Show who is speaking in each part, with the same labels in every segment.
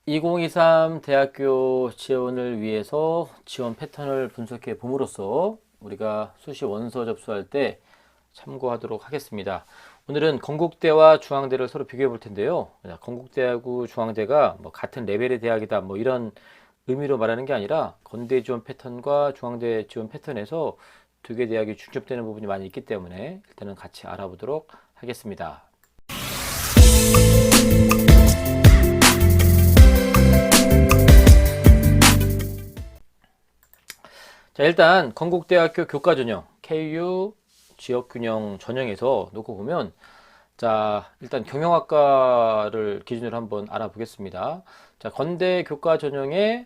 Speaker 1: 2023 대학교 지원을 위해서 지원 패턴을 분석해 봄으로써 우리가 수시 원서 접수할 때 참고하도록 하겠습니다. 오늘은 건국대와 중앙대를 서로 비교해 볼 텐데요. 건국대하고 중앙대가 뭐 같은 레벨의 대학이다 뭐 이런 의미로 말하는 게 아니라 건대 지원 패턴과 중앙대 지원 패턴에서 두 개 대학이 중첩되는 부분이 많이 있기 때문에 일단은 같이 알아보도록 하겠습니다. 자, 일단 건국대학교 교과전형 KU 지역균형 전형에서 놓고 보면, 자, 일단 경영학과를 기준으로 한번 알아보겠습니다. 자, 건대 교과전형에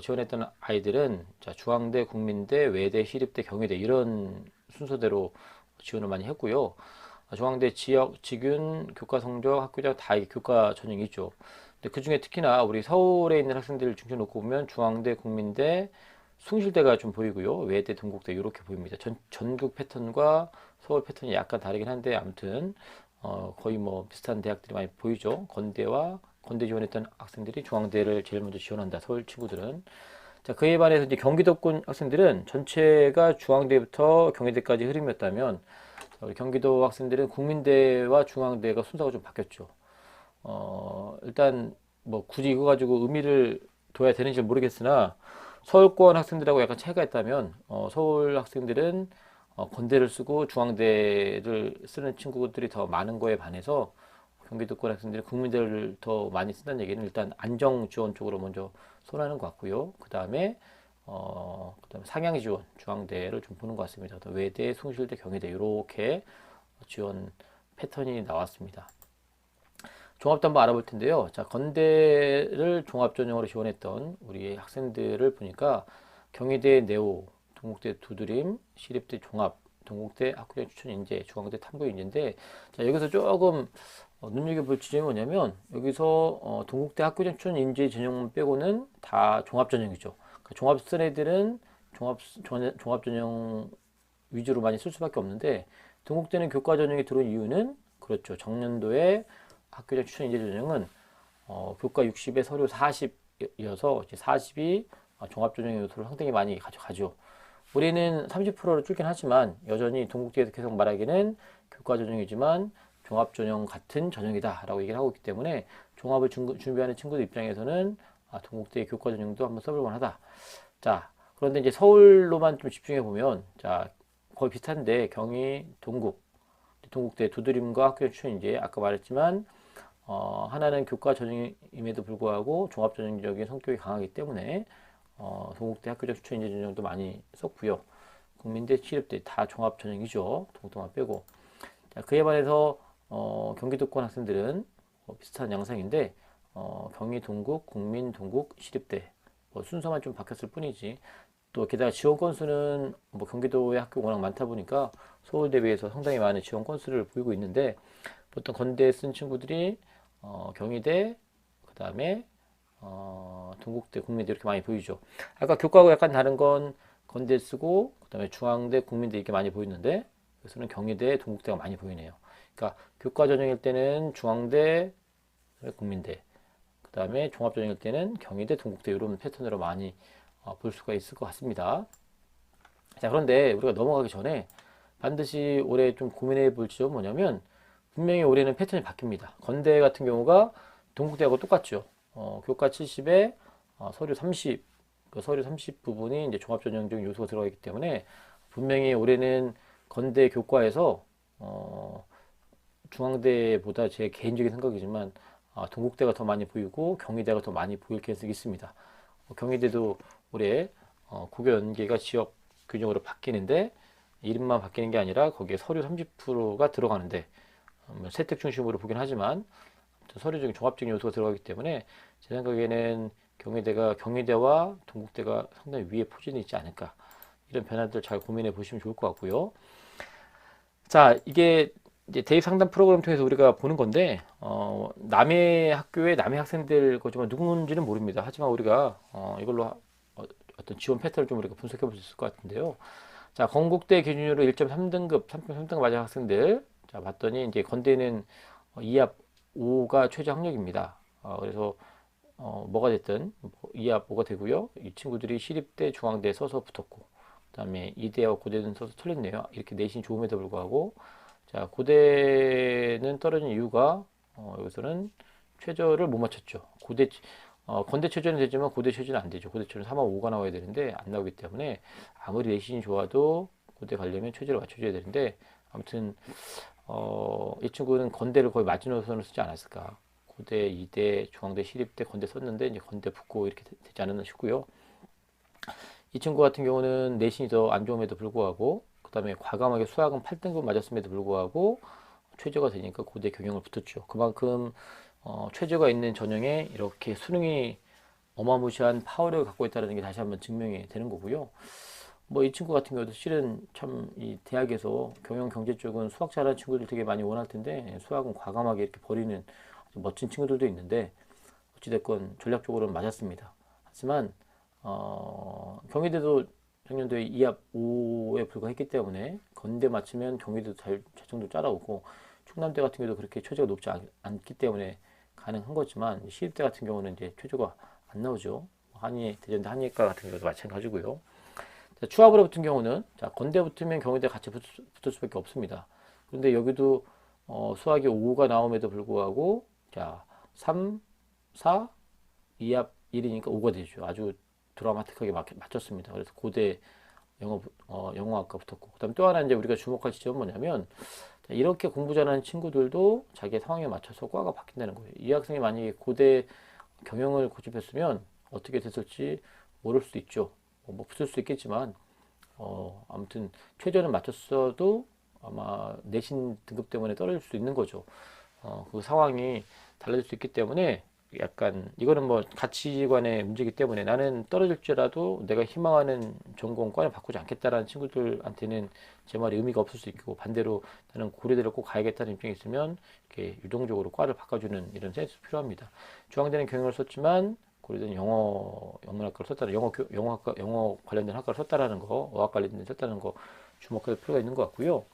Speaker 1: 지원했던 아이들은 자, 중앙대, 국민대, 외대, 시립대, 경희대 이런 순서대로 지원을 많이 했고요. 중앙대 지역, 직윤, 교과 성적, 학교장 다 이게 교과 전형이 있죠. 근데 그 중에 특히나 우리 서울에 있는 학생들을 중심 놓고 보면 중앙대, 국민대, 숭실대가 좀 보이고요. 외대, 동국대 이렇게 보입니다. 전국 패턴과 서울 패턴이 약간 다르긴 한데 아무튼 거의 뭐 비슷한 대학들이 많이 보이죠. 건대와 건대 지원했던 학생들이 중앙대를 제일 먼저 지원한다. 서울 친구들은. 자, 그에 반해서 이제 경기도권 학생들은 전체가 중앙대부터 경희대까지 흐름이었다면 우리 경기도 학생들은 국민대와 중앙대가 순서가 좀 바뀌었죠. 일단 뭐 굳이 이거 가지고 의미를 둬야 되는지 모르겠으나 서울권 학생들하고 약간 차이가 있다면 서울 학생들은 건대를 쓰고 중앙대를 쓰는 친구들이 더 많은 거에 반해서 경기도권 학생들이 국민대를 더 많이 쓴다는 얘기는 일단 안정 지원 쪽으로 먼저 선호하는 것 같고요. 그다음에 상향 지원 중앙대를 좀 보는 것 같습니다. 외대, 숭실대, 경희대 이렇게 지원 패턴이 나왔습니다. 종합도 한번 알아볼 텐데요. 자, 건대를 종합전형으로 지원했던 우리 학생들을 보니까 경희대 네오, 동국대 두드림, 시립대 종합, 동국대 학구장 추천 인재, 중앙대 탐구 인재인데, 자, 여기서 조금 눈여겨볼 지점이 뭐냐면 여기서 동국대 학구장 추천 인재 전형만 빼고는 다 종합전형이죠. 그러니까 종합 쓴 애들은 종합전형 위주로 많이 쓸 수밖에 없는데, 동국대는 교과전형에 들어온 이유는 그렇죠. 정년도에 학교장 추천 인재 전형은 교과 60에 서류 40이어서 이제 40이 종합전형 요소를 상당히 많이 가져가죠. 우리는 30%로 줄긴 하지만 여전히 동국대에서 계속 말하기는 교과전형이지만 종합전형 같은 전형이다 라고 얘기를 하고 있기 때문에 종합을 준비하는 친구들 입장에서는 동국대의 교과전형도 한번 써볼 만하다. 자, 그런데 이제 서울로만 좀 집중해 보면 자, 거의 비슷한데 경희, 동국대 두드림과 학교 추천 인재 아까 말했지만 하나는 교과 전형임에도 불구하고 종합 전형적인 성격이 강하기 때문에 동국대 학교적 추천 인재 전형도 많이 썼고요. 국민대, 시립대 다 종합 전형이죠. 동국대만 빼고. 자, 그에 반해서 경기도권 학생들은 비슷한 양상인데 경희, 동국, 국민, 동국, 시립대 뭐 순서만 좀 바뀌었을 뿐이지. 또 게다가 지원 건수는 뭐 경기도의 학교가 워낙 많다 보니까 서울 대비해서 상당히 많은 지원 건수를 보이고 있는데 보통 건대에 쓴 친구들이 경희대, 그 다음에 동국대, 국민대 이렇게 많이 보이죠. 아까 교과하고 약간 다른 건 건대 쓰고 그 다음에 중앙대, 국민대 이렇게 많이 보이는데 여기서는 경희대, 동국대가 많이 보이네요. 그러니까 교과 전형일 때는 중앙대, 국민대, 그 다음에 종합 전형일 때는 경희대, 동국대 이런 패턴으로 많이 볼 수가 있을 것 같습니다. 자, 그런데 우리가 넘어가기 전에 반드시 올해 좀 고민해 볼 지점은 뭐냐면 분명히 올해는 패턴이 바뀝니다. 건대 같은 경우가 동국대하고 똑같죠. 교과 70에 서류 30, 그 서류 30 부분이 이제 종합전형적 요소가 들어가 있기 때문에 분명히 올해는 건대 교과에서 중앙대보다 제 개인적인 생각이지만 동국대가 더 많이 보이고 경희대가 더 많이 보일 가능성이 있습니다. 경희대도 올해 국어 연계가 지역 균형으로 바뀌는데 이름만 바뀌는 게 아니라 거기에 서류 30%가 들어가는데 세택 중심으로 보긴 하지만 서류적인 종합적인 요소가 들어가기 때문에 제 생각에는 경희대와 동국대가 상당히 위에 포진이 있지 않을까 이런 변화들 잘 고민해 보시면 좋을 것 같고요. 자, 이게 이제 대입 상담 프로그램 통해서 우리가 보는 건데 남의 학교의 남의 학생들 거지만 누군지는 모릅니다. 하지만 우리가 이걸로 어떤 지원 패턴을 좀 우리가 분석해 볼 수 있을 것 같은데요. 자, 건국대 기준으로 1.3등급, 3.3등급 맞은 학생들. 자, 봤더니 이제 건대는 2합 5가 최저 학력입니다. 그래서 뭐가 됐든 이합 뭐가 되고요. 이 친구들이 시립대, 중앙대에 서서 붙었고, 그다음에 이대와 고대는 서서 털렸네요. 이렇게 내신이 좋음에도 불구하고, 자, 고대는 떨어진 이유가 여기서는 최저를 못 맞췄죠. 건대 최저는 되지만 고대 최저는 안 되죠. 고대 최저는 3하 5가 나와야 되는데 안 나오기 때문에 아무리 내신이 좋아도 고대 가려면 최저를 맞춰줘야 되는데, 아무튼 이 친구는 건대를 거의 마지노선을 쓰지 않았을까. 고대, 이대, 중앙대, 시립대, 건대 썼는데 이제 건대 붙고 이렇게 되지 않았나 싶고요. 이 친구 같은 경우는 내신이 더 안 좋음에도 불구하고, 그 다음에 과감하게 수학은 8등급 맞았음에도 불구하고 최저가 되니까 고대 경영을 붙었죠. 그만큼 최저가 있는 전형에 이렇게 수능이 어마무시한 파워를 갖고 있다는 게 다시 한번 증명이 되는 거고요. 뭐 이 친구 같은 경우도 실은 참 이 대학에서 경영 경제 쪽은 수학 잘하는 친구들 되게 많이 원할 텐데 수학은 과감하게 이렇게 버리는 아주 멋진 친구들도 있는데, 어찌됐건 전략적으로는 맞았습니다. 하지만 경희대도 작년도에 2합 5에 불과했기 때문에 건대 맞추면 경희대도 잘 정도 따라오고, 충남대 같은 경우도 그렇게 최저가 높지 않기 때문에 가능한 거지만 시립대 같은 경우는 이제 최저가 안 나오죠. 대전대 한의과 같은 경우도 마찬가지고요. 자, 추합으로 붙은 경우는, 자, 건대 붙으면 경희대 같이 붙을 수밖에 없습니다. 그런데 여기도 수학이 5가 나옴에도 불구하고, 자, 3, 4, 2합 1이니까 5가 되죠. 아주 드라마틱하게 맞췄습니다. 그래서 고대 영어학과 붙었고, 그다음 또 하나 이제 우리가 주목할 지점은 뭐냐면, 자, 이렇게 공부 잘하는 친구들도 자기의 상황에 맞춰서 과가 바뀐다는 거예요. 이 학생이 만약에 고대 경영을 고집했으면 어떻게 됐을지 모를 수도 있죠. 뭐 붙을 수 있겠지만 아무튼 최저는 맞췄어도 아마 내신 등급 때문에 떨어질 수 있는 거죠. 그 상황이 달라질 수 있기 때문에 약간 이거는 뭐 가치관의 문제이기 때문에 나는 떨어질지라도 내가 희망하는 전공과를 바꾸지 않겠다라는 친구들한테는 제 말이 의미가 없을 수 있고, 반대로 나는 고려대를 꼭 가야겠다는 입장이 있으면 이렇게 유동적으로 과를 바꿔주는 이런 센스 필요합니다. 중앙대는 경영을 썼지만 고려대는 영문학과를 썼다는 영어 관련된 학과를 썼다라는 거, 어학 관련된 썼다는 거 주목할 필요가 있는 것 같고요.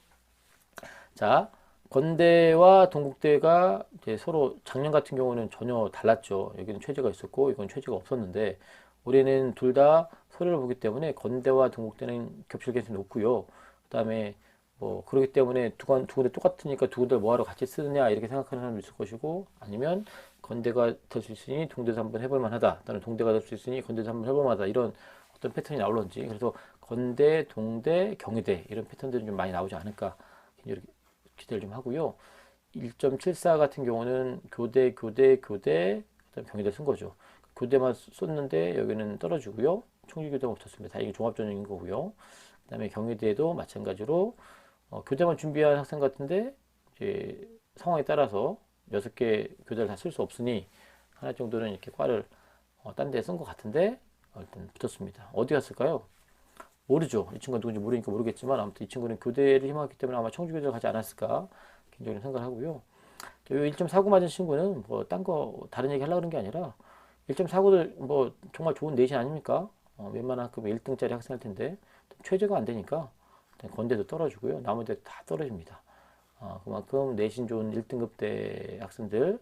Speaker 1: 자, 건대와 동국대가 이제 서로 작년 같은 경우는 전혀 달랐죠. 여기는 최저가 있었고 이건 최저가 없었는데, 올해는 둘 다 서류를 보기 때문에 건대와 동국대는 겹칠 가능성이 높고요. 그다음에 뭐 그렇기 때문에 두 군데 똑같으니까 두 군데 뭐하러 같이 쓰느냐 이렇게 생각하는 사람도 있을 것이고, 아니면 건대가 될 수 있으니 동대도 한번 해볼 만하다, 또는 동대가 될 수 있으니 건대도 한번 해볼 만하다, 이런 어떤 패턴이 나올런지. 그래서 건대, 동대, 경희대 이런 패턴들이 좀 많이 나오지 않을까 기대를 좀 하고요. 1.74 같은 경우는 교대, 교대, 교대, 그다음 경희대 쓴 거죠. 교대만 썼는데 여기는 떨어지고요. 총기교대가 붙었습니다. 다행히 종합전형인 거고요. 그다음에 경희대도 마찬가지로 교대만 준비한 학생 같은데 이제 상황에 따라서 6개 교대를 다 쓸 수 없으니 하나 정도는 이렇게 과를 딴 데 쓴 것 같은데 일단 붙었습니다. 어디 갔을까요? 모르죠. 이 친구가 누군지 모르니까 모르겠지만 아무튼 이 친구는 교대를 희망했기 때문에 아마 청주교대를 가지 않았을까 개인적으로 생각을 하고요. 1.49 맞은 친구는 뭐 딴 거 다른 얘기 하려고 그런 게 아니라 1.49도 뭐 정말 좋은 내신 아닙니까? 웬만한 학급에 1등짜리 학생 할 텐데 최저가 안 되니까 건대도 떨어지고요. 나머지 다 떨어집니다. 그만큼 내신 좋은 1등급대 학생들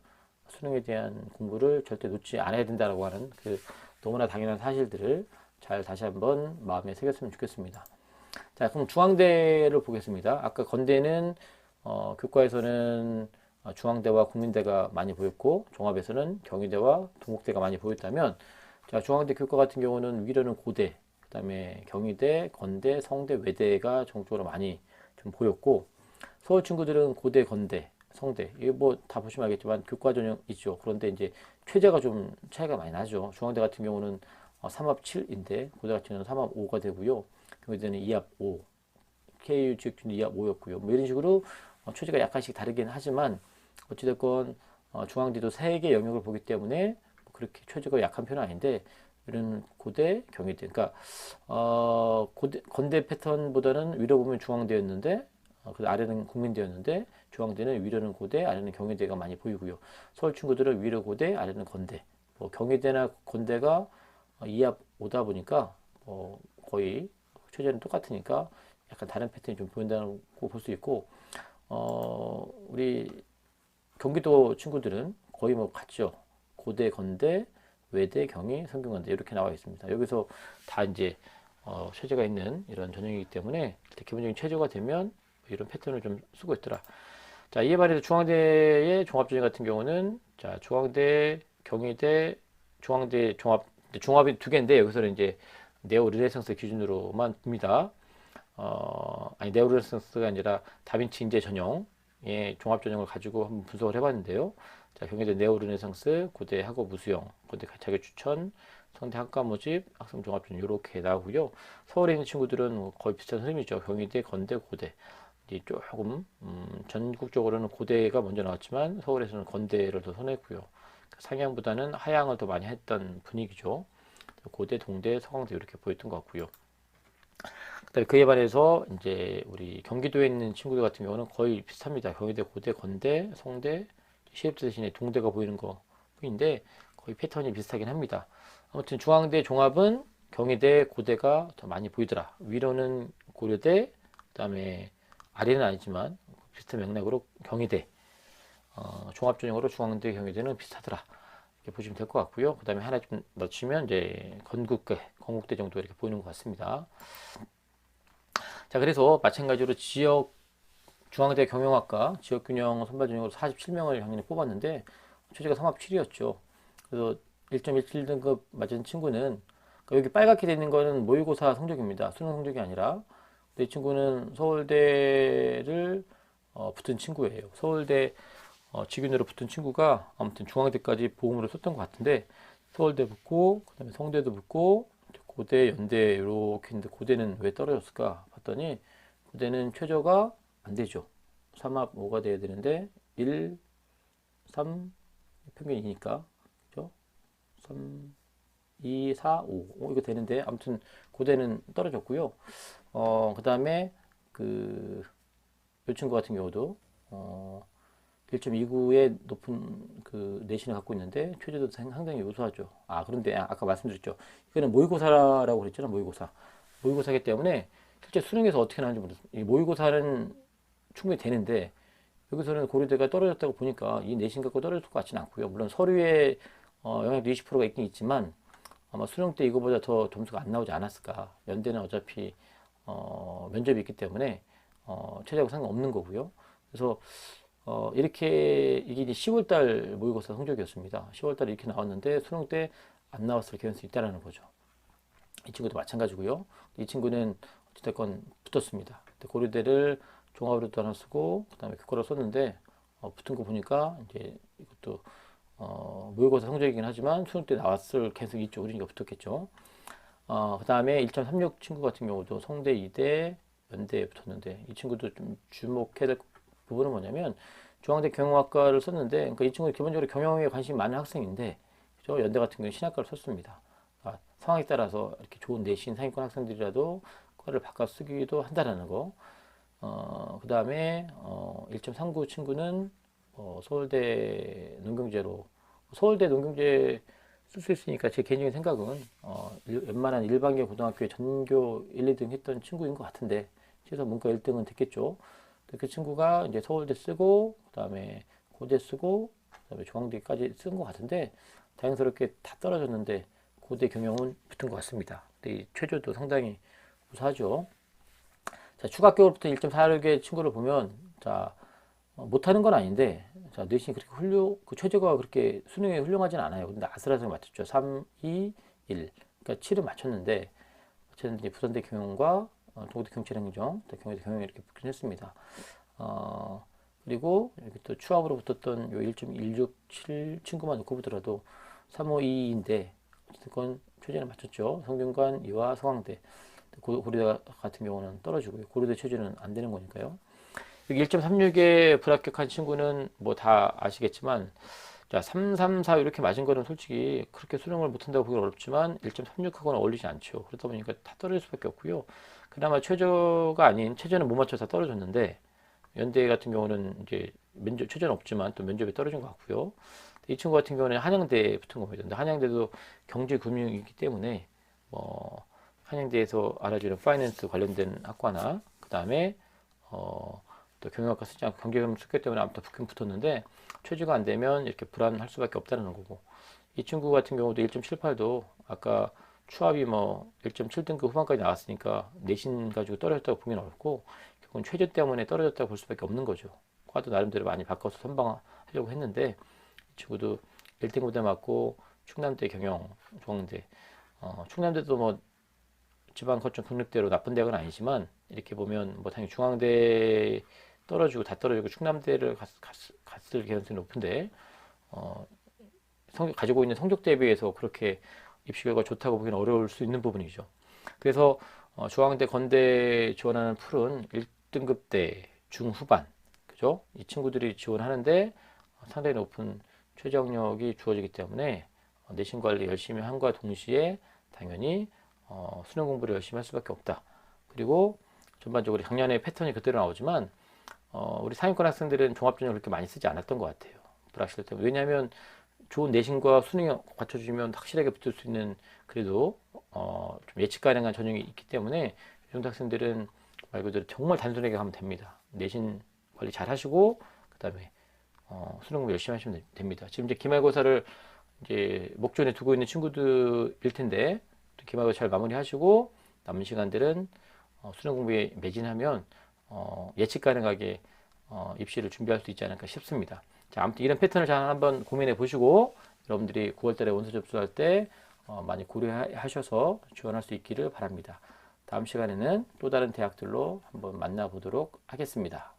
Speaker 1: 수능에 대한 공부를 절대 놓지 않아야 된다라고 하는 그 너무나 당연한 사실들을 잘 다시 한번 마음에 새겼으면 좋겠습니다. 자, 그럼 중앙대를 보겠습니다. 아까 건대는 교과에서는 중앙대와 국민대가 많이 보였고, 종합에서는 경희대와 동국대가 많이 보였다면, 자, 중앙대 교과 같은 경우는 위로는 고대, 그 다음에 경희대, 건대, 성대, 외대가 전국적으로 많이 좀 보였고, 서울 친구들은 고대, 건대, 성대, 이게 뭐 다 보시면 알겠지만 교과 전형이죠. 그런데 이제 최저가 좀 차이가 많이 나죠. 중앙대 같은 경우는 3합 7인데 고대 같은 경우는 3합 5가 되고요. 경희대는 2합 5, KU 지역주는 2합 5였고요. 뭐 이런 식으로 최저가 약간씩 다르긴 하지만 어찌됐건 중앙대도 3개 영역을 보기 때문에 뭐 그렇게 최저가 약한 편은 아닌데, 이런 고대, 경희대, 그러니까 건대 패턴보다는 위로 보면 중앙대였는데 그 아래는 국민대였는데, 중앙대는 위로는 고대, 아래는 경희대가 많이 보이고요. 서울 친구들은 위로 고대, 아래는 건대. 뭐 경희대나 건대가 2합 5다 보니까 거의 최저는 똑같으니까 약간 다른 패턴이 좀 보인다고 볼 수 있고, 우리 경기도 친구들은 거의 뭐 같죠. 고대, 건대, 외대, 경희, 성균관대 이렇게 나와 있습니다. 여기서 다 이제 최저가 있는 이런 전형이기 때문에 기본적인 최저가 되면 이런 패턴을 좀 쓰고 있더라. 자, 이에 반해서 중앙대의 종합전형 같은 경우는 자, 중앙대, 경희대, 중앙대 종합이 두 개인데 여기서는 이제 네오 르네상스 기준으로만 봅니다. 아니 네오 르네상스가 아니라 다빈치 인재 전형의 종합 전형을 가지고 한번 분석을 해봤는데요. 자, 경희대 네오 르네상스, 고대 학업 우수형, 고대 자격 추천, 성대 학과 모집, 학생 종합 전형 이렇게 나오고요. 서울에 있는 친구들은 거의 비슷한 흐름이죠. 경희대, 건대, 고대. 이제 조금 전국적으로는 고대가 먼저 나왔지만 서울에서는 건대를 더 선호했고요. 상향보다는 하향을 더 많이 했던 분위기죠. 고대, 동대, 서강대 이렇게 보였던 것 같고요. 그다음에 그에 반해서 이제 우리 경기도에 있는 친구들 같은 경우는 거의 비슷합니다. 경희대, 고대, 건대, 성대, 시립대 대신에 동대가 보이는 거인데 거의 패턴이 비슷하긴 합니다. 아무튼 중앙대 종합은 경희대, 고대가 더 많이 보이더라. 위로는 고려대, 그다음에 아래는 아니지만 비슷한 맥락으로 경희대, 종합전형으로 중앙대, 경희대는 비슷하더라. 이렇게 보시면 될 것 같고요. 그 다음에 하나 좀 넣치면 이제 건국대 정도 이렇게 보이는 것 같습니다. 자, 그래서 마찬가지로 중앙대 경영학과 지역균형 선발전형으로 47명을 작년에 뽑았는데 최저가 3합7이었죠. 그래서 1.17등급 맞은 친구는 그러니까 여기 빨갛게 되어 있는 거는 모의고사 성적입니다. 수능 성적이 아니라. 이 친구는 서울대를 붙은 친구예요. 서울대 직윤으로 붙은 친구가 아무튼 중앙대까지 보험으로 썼던 것 같은데 서울대 붙고 그다음에 성대도 붙고 고대, 연대 이렇게 했는데 고대는 왜 떨어졌을까 봤더니 고대는 최저가 안 되죠. 3합 5가 돼야 되는데 1, 3 평균 2니까 그죠? 3, 2, 4, 5 이거 되는데 아무튼 고대는 떨어졌고요. 그 다음에 이 친구 같은 경우도 1.29의 높은 그 내신을 갖고 있는데 최저도 상당히 우수하죠. 그런데 아까 말씀드렸죠. 이거는 모의고사라고 그랬잖아. 모의고사이기 때문에 실제 수능에서 어떻게 나오는지 모르겠어요. 이 모의고사는 충분히 되는데 여기서는 고려대가 떨어졌다고 보니까 이 내신 갖고 떨어질 것 같지는 않고요. 물론 서류에 영향도 20%가 있긴 있지만 아마 수능 때 이거보다 더 점수가 안 나오지 않았을까. 연대는 어차피 면접이 있기 때문에 최저하고 상관없는 거고요. 그래서 이렇게 이게 이제 10월달 모의고사 성적이었습니다. 10월달에 이렇게 나왔는데 수능 때 안 나왔을 가능성이 있다는 거죠. 이 친구도 마찬가지고요. 이 친구는 어쨌든 붙었습니다. 고려대를 종합으로도 하나 쓰고 그다음에 교과로 썼는데 붙은 거 보니까 이제 이것도 모의고사 성적이긴 하지만 수능 때 나왔을 가능성이 있죠. 그러니까 붙었겠죠. 그 다음에 1.36 친구 같은 경우도 성대 2대 연대에 붙었는데 이 친구도 좀 주목해야 될 부분은 뭐냐면 중앙대 경영학과를 썼는데 그러니까 이 친구는 기본적으로 경영에 관심이 많은 학생인데 그죠? 연대 같은 경우는 신학과를 썼습니다. 그러니까 상황에 따라서 이렇게 좋은 내신 상위권 학생들이라도 과를 바꿔 쓰기도 한다라는 거. 그 다음에 1.39 친구는 서울대 농경제 쓸 수 있으니까 제 개인적인 생각은 웬만한 일반계 고등학교에 전교 1, 2등 했던 친구인 것 같은데 최소 문과 1등은 됐겠죠. 그 친구가 이제 서울대 쓰고 그다음에 고대 쓰고 그다음에 중앙대까지 쓴 것 같은데 다행스럽게 다 떨어졌는데 고대 경영은 붙은 것 같습니다. 근데 이 최저도 상당히 우수하죠. 자, 추가 학교로부터 1.46의 친구를 보면 자 못하는 건 아닌데 자 내신이 그렇게 그 최저가 그렇게 수능에 훌륭하진 않아요. 근데 아슬아슬 맞췄죠. 3, 2, 1 그러니까 7은 맞췄는데 어쨌든 이제 부산대 경영과 동국대 경찰행정, 경희대 경영 이렇게 붙긴 했습니다. 그리고 여기 또 추합으로 붙었던 요 1.167 친구만 놓고 보더라도 352인데 어쨌든 최저는 맞췄죠. 성균관, 이화, 서강대. 고려대 같은 경우는 떨어지고요. 고려대 최저는 안 되는 거니까요. 여기 1.36에 불합격한 친구는 뭐 다 아시겠지만 자, 334 이렇게 맞은 거는 솔직히 그렇게 수능을 못한다고 보기 어렵지만 1.36하고는 어울리지 않죠. 그러다 보니까 다 떨어질 수밖에 없고요. 그나마 최저가 아닌 최저는 못 맞춰서 떨어졌는데 연대 같은 경우는 이제 최저는 없지만 또 면접에 떨어진 것 같고요. 이 친구 같은 경우는 한양대에 붙은 겁니다. 근데 한양대도 경제금융이기 때문에 뭐 한양대에서 알아주는 파이낸스 관련된 학과나 그 다음에 또 경영학과 쓰지 않고 경제금융 썼기 때문에 아무튼 붙긴 붙었는데 최저가 안 되면 이렇게 불안할 수밖에 없다는 거고 이 친구 같은 경우도 1.78도 아까 추합이 뭐 1.7등급 후반까지 나왔으니까 내신 가지고 떨어졌다고 보기는 어렵고 결국은 최저 때문에 떨어졌다고 볼 수밖에 없는 거죠. 과도 나름대로 많이 바꿔서 선방하려고 했는데 이 친구도 1등급대 맞고 충남대 경영 중앙대 충남대도 뭐 지방 거점 국립대로 나쁜 대학은 아니지만 이렇게 보면 뭐 당연히 중앙대 떨어지고 다 떨어지고 충남대를 갔을 가능성이 높은데 가지고 있는 성적 대비해서 그렇게 입시 결과 좋다고 보기는 어려울 수 있는 부분이죠. 그래서 중앙대 건대 지원하는 풀은 1등급대 중후반 그죠? 이 친구들이 지원하는데 상당히 높은 최저학력이 주어지기 때문에 내신 관리 열심히 함과 동시에 당연히 수능 공부를 열심히 할 수밖에 없다. 그리고 전반적으로 작년에 패턴이 그대로 나오지만 우리 상위권 학생들은 종합전형을 그렇게 많이 쓰지 않았던 것 같아요. 불확실성 때문에. 왜냐하면 좋은 내신과 수능이 갖춰주면 확실하게 붙을 수 있는 그래도 좀 예측 가능한 전형이 있기 때문에 이 정도 학생들은 말 그대로 정말 단순하게 가면 됩니다. 내신 관리 잘 하시고 그 다음에 수능 공부 열심히 하시면 됩니다. 지금 이제 기말고사를 이제 목전에 두고 있는 친구들일 텐데 기말고사 잘 마무리하시고 남은 시간들은 수능 공부에 매진하면 예측 가능하게 입시를 준비할 수 있지 않을까 싶습니다. 자, 아무튼 이런 패턴을 잘 한번 고민해 보시고 여러분들이 9월달에 원서 접수할 때 많이 고려하셔서 지원할 수 있기를 바랍니다. 다음 시간에는 또 다른 대학들로 한번 만나보도록 하겠습니다.